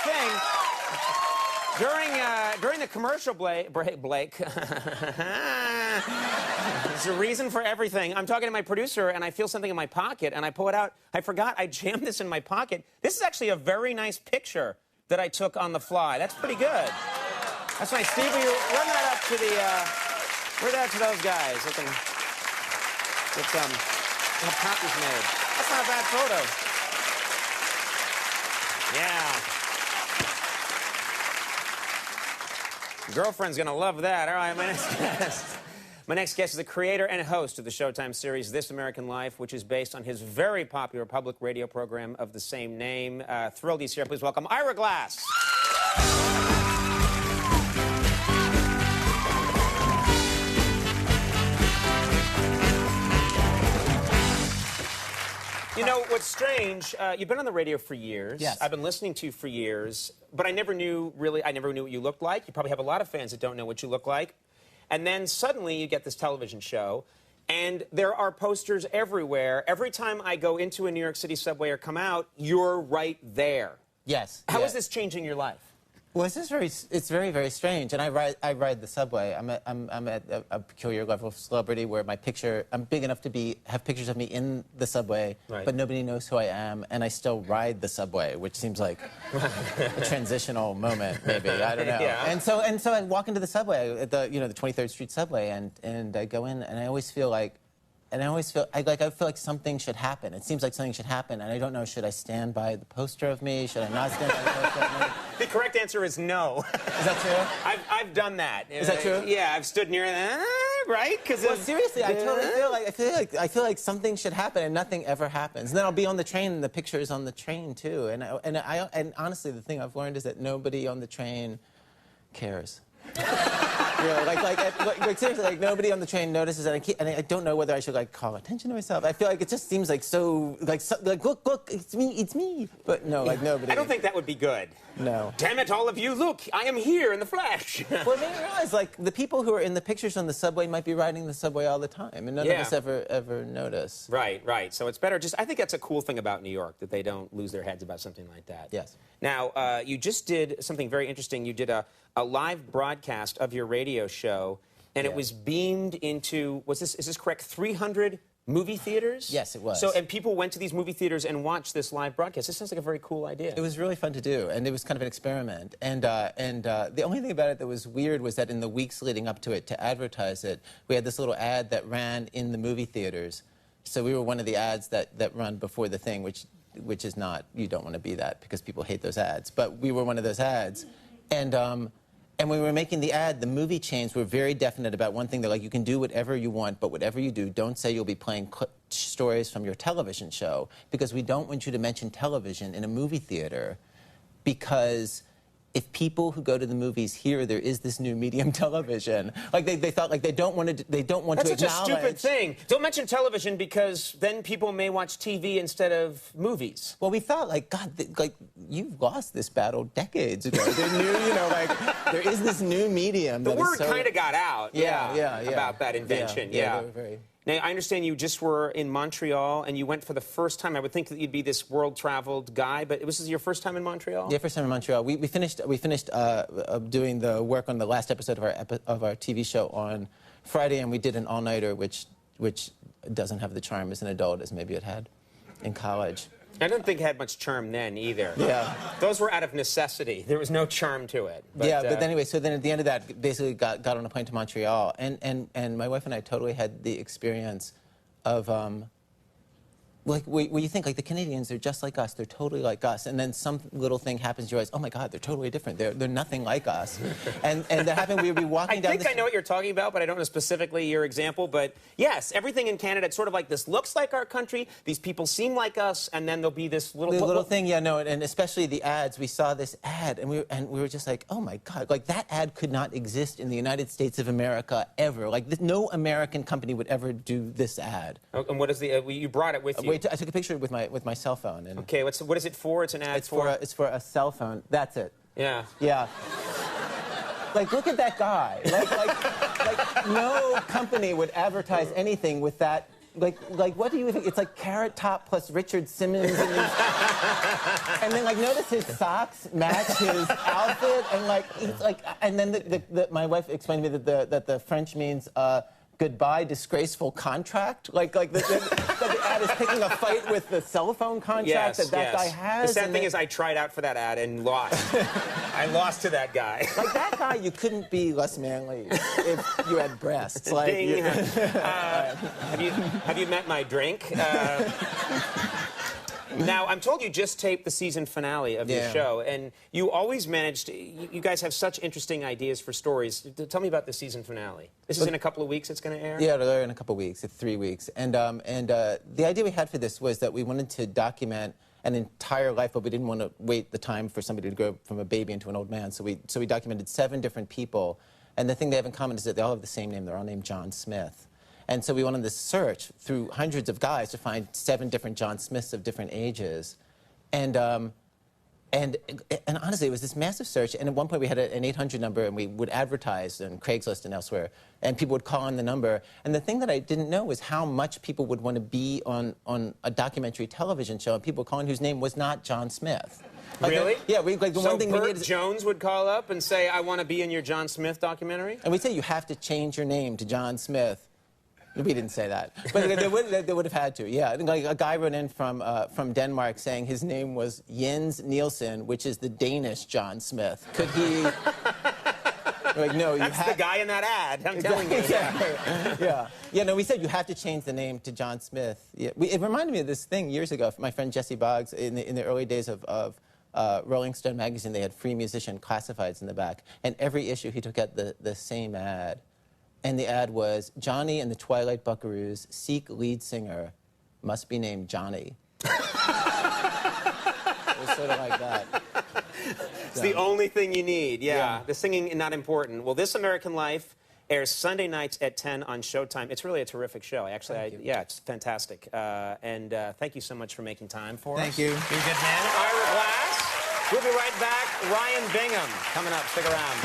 thing. During the commercial break, Blake, there's a reason for everything. I'm talking to my producer, and I feel something in my pocket, and I pull it out. I forgot I jammed this in my pocket. This is actually a very nice picture that I took on the fly. That's pretty good. That's nice. Steve, will you run that up to those guys? They can get have copies made. That's not a bad photo. Yeah. Girlfriend's gonna love that. All right, my next guest is the creator and host of the Showtime series This American Life, which is based on his very popular public radio program of the same name. Thrilled he's here. Please welcome Ira Glass. You know, what's strange, you've been on the radio for years. Yes. I've been listening to you for years, but I never knew what you looked like. You probably have a lot of fans that don't know what you look like. And then suddenly you get this television show, and there are posters everywhere. Every time I go into a New York City subway or come out, you're right there. Yes. How is this changing your life? Well, it's very, very strange. And I ride the subway. I'm at a peculiar level of celebrity where I'm big enough to have pictures of me in the subway, right, but nobody knows who I am, and I still ride the subway, which seems like a transitional moment, maybe. I don't know. Yeah. And so I walk into the subway, at the 23rd Street subway, and I go in, and I feel like something should happen. It seems like something should happen, and I don't know, should I stand by the poster of me? Should I not stand by the poster of me? The correct answer is no. Is that true? I've done that. Is that true? Yeah, I've stood near right? Well, seriously, I totally I feel like something should happen, and nothing ever happens. And then I'll be on the train, and the picture is on the train too. And honestly, the thing I've learned is that nobody on the train cares. Really, like seriously, like nobody on the train notices, and I don't know whether I should call attention to myself. I feel like it just seems like look, it's me. But no, like nobody. I don't think that would be good. No. Damn it, all of you! Look, I am here in the flesh. Well, they realize like the people who are in the pictures on the subway might be riding the subway all the time, and none of us ever notice. Right. So it's better. I think that's a cool thing about New York, that they don't lose their heads about something like that. Yes. Now, you just did something very interesting. You did a live broadcast of your radio show, and it was beamed into, is this correct, 300 movie theaters? Yes, it was. So, and people went to these movie theaters and watched this live broadcast. This sounds like a very cool idea. It was really fun to do, and it was kind of an experiment. And the only thing about it that was weird was that in the weeks leading up to it, to advertise it, we had this little ad that ran in the movie theaters. So we were one of the ads that run before the thing, which is not, you don't want to be that because people hate those ads. But we were one of those ads. And when we were making the ad, the movie chains were very definite about one thing. They're like, you can do whatever you want, but whatever you do, don't say you'll be playing stories from your television show, because we don't want you to mention television in a movie theater, because if people who go to the movies hear there is this new medium, television, like they thought, like they don't want to acknowledge. That's such a stupid thing. Don't mention television, because then people may watch TV instead of movies. Well, we thought, like, God, you've lost this battle decades ago. There is this new medium. The word kind of got out. Yeah. About that invention. Yeah. Very. Now, I understand you just were in Montreal, and you went for the first time. I would think that you'd be this world-traveled guy, but this is your first time in Montreal? Yeah, first time in Montreal. We finished doing the work on the last episode of our TV show on Friday, and we did an all-nighter, which doesn't have the charm as an adult as maybe it had in college. I don't think it had much charm then, either. Yeah. Those were out of necessity. There was no charm to it. But anyway, so then at the end of that, basically got on a plane to Montreal, and my wife and I totally had the experience of, where you think, like, the Canadians, they're just like us, they're totally like us, and then some little thing happens, you realize, oh my God, they're totally different, they're nothing like us. and that happened, we would be walking down I think I know what you're talking about, but I don't know specifically your example, but yes, everything in Canada, it's sort of like, this looks like our country, these people seem like us, and then there'll be this little thing, and especially the ads, we saw this ad, and we were just like, oh my God, like, that ad could not exist in the United States of America ever. Like, no American company would ever do this ad. Oh, and what is the, you brought it with you? I took a picture with my cell phone. And okay, what is it for? It's an ad it's for a cell phone. That's it. Yeah. Yeah. Like, look at that guy. Like no company would advertise anything with that like what do you think? It's like Carrot Top plus Richard Simmons. And then, like, notice his socks match his outfit. And, like, he's like, and then my wife explained to me that the French means, goodbye, disgraceful contract. Like the ad is picking a fight with the cell phone contract that guy has. The sad thing is I tried out for that ad and lost. I lost to that guy. Like, that guy, you couldn't be less manly if you had breasts. Like, Ding. Have you met my drink? Now, I'm told you just taped the season finale of your show, and you always managed to, you guys have such interesting ideas for stories. Tell me about the season finale. This is in a couple of weeks it's going to air? Yeah, it'll air in a couple of weeks, 3 weeks. And the idea we had for this was that we wanted to document an entire life, but we didn't want to wait the time for somebody to grow from a baby into an old man. So we documented 7 different people, and the thing they have in common is that they all have the same name. They're all named John Smith. And so we wanted to search through hundreds of guys to find 7 different John Smiths of different ages. And honestly, it was this massive search. And at one point, we had an 800 number, and we would advertise on Craigslist and elsewhere. And people would call on the number. And the thing that I didn't know was how much people would want to be on a documentary television show, and people calling whose name was not John Smith. Like, really? Yeah. The one thing Burt we needed. Jones would call up and say, "I want to be in your John Smith documentary." And we'd say, "You have to change your name to John Smith." We didn't say that, but they would have had to. Yeah, like a guy wrote in from Denmark saying his name was Jens Nielsen, which is the Danish John Smith. Could he? Like, no, That's the guy in that ad. I'm telling you. Yeah. No, we said you have to change the name to John Smith. Yeah, it reminded me of this thing years ago. My friend Jesse Boggs, in the early days of Rolling Stone magazine, they had free musician classifieds in the back, and every issue he took out the same ad. And the ad was, Johnny and the Twilight Buckaroos seek lead singer, must be named Johnny. It was sort of like that. It's the only thing you need, yeah. The singing, not important. Well, This American Life airs Sunday nights at 10 on Showtime. It's really a terrific show. Actually, yeah, it's fantastic. Thank you so much for making time for us. Thank you. You're a good man. Ira Glass. We'll be right back. Ryan Bingham coming up. Stick around.